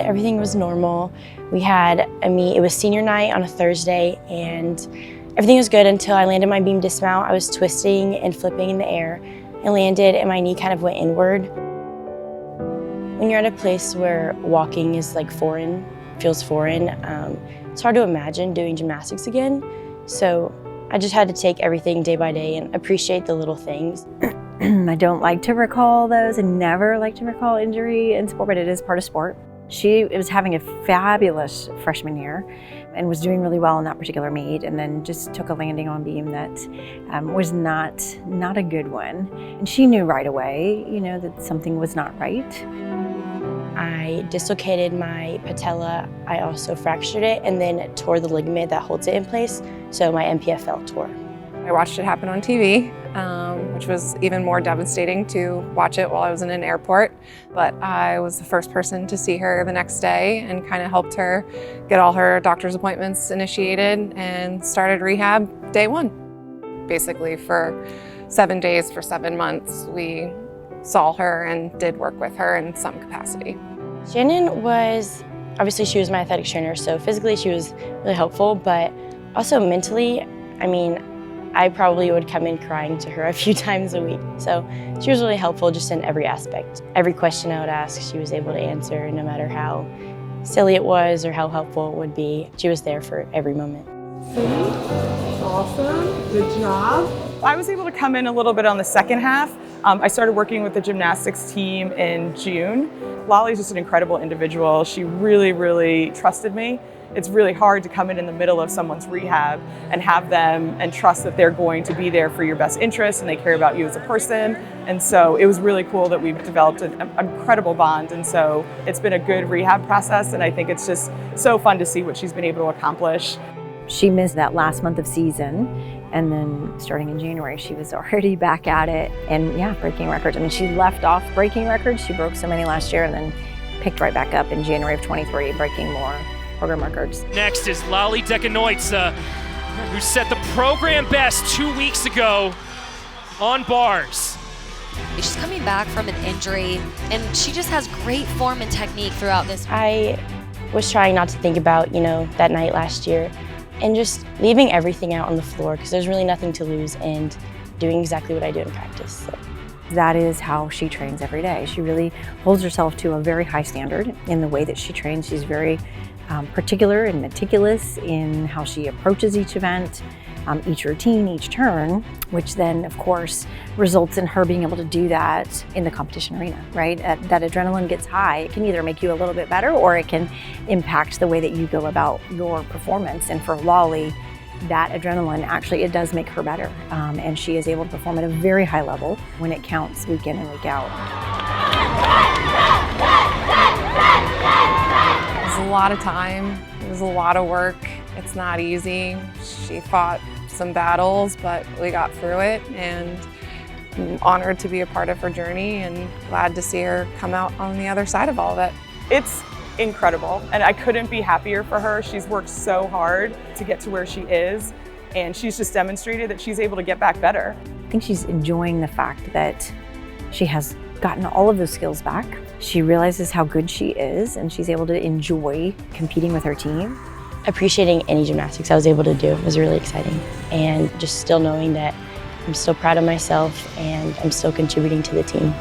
everything was normal. We had a meet, it was senior night on a Thursday, and everything was good until I landed my beam dismount. I was twisting and flipping in the air and landed, and my knee kind of went inward. When you're at a place where walking is like foreign, feels foreign, it's hard to imagine doing gymnastics again. So I just had to take everything day by day and appreciate the little things. I don't like to recall those and never like to recall injury in sport, but it is part of sport. She was having a fabulous freshman year and was doing really well in that particular meet, and then just took a landing on beam that was not a good one. And she knew right away, that something was not right. I dislocated my patella. I also fractured it and then tore the ligament that holds it in place, so my MPFL tore. I watched it happen on TV, which was even more devastating to watch it while I was in an airport. But I was the first person to see her the next day and kind of helped her get all her doctor's appointments initiated and started rehab day one. Basically for 7 days, for 7 months, we saw her and did work with her in some capacity. Shannon was, obviously she was my athletics trainer, so physically she was really helpful, but also mentally, I probably would come in crying to her a few times a week. So she was really helpful just in every aspect. Every question I would ask, she was able to answer, no matter how silly it was or how helpful it would be. She was there for every moment. Awesome, good job. I was able to come in a little bit on the second half. I started working with the gymnastics team in June. Lali's just an incredible individual. She really, really trusted me. It's really hard to come in the middle of someone's rehab and have them and trust that they're going to be there for your best interest and they care about you as a person. And so it was really cool that we've developed an incredible bond. And so it's been a good rehab process, and I think it's just so fun to see what she's been able to accomplish. She missed that last month of season, and then starting in January, she was already back at it and breaking records. She left off breaking records. She broke so many last year and then picked right back up in January of 23, breaking more program records. Next is Lali Dekanoidze, who set the program best 2 weeks ago on bars. She's coming back from an injury, and she just has great form and technique throughout this. I was trying not to think about, that night last year and just leaving everything out on the floor, because there's really nothing to lose, and doing exactly what I do in practice. So. That is how she trains every day. She really holds herself to a very high standard in the way that she trains. She's very particular and meticulous in how she approaches each event, each routine, each turn, which then of course results in her being able to do that in the competition arena, right? That adrenaline gets high. It can either make you a little bit better, or it can impact the way that you go about your performance. And for Lali, that adrenaline actually, it does make her better. And she is able to perform at a very high level when it counts week in and week out. It was a lot of time, it was a lot of work. It's not easy. She fought some battles, but we got through it, and I'm honored to be a part of her journey and glad to see her come out on the other side of all of it. It's incredible, and I couldn't be happier for her. She's worked so hard to get to where she is, and she's just demonstrated that she's able to get back better. I think she's enjoying the fact that she has gotten all of those skills back. She realizes how good she is, and she's able to enjoy competing with her team. Appreciating any gymnastics I was able to do was really exciting, and just still knowing that I'm still proud of myself and I'm still contributing to the team.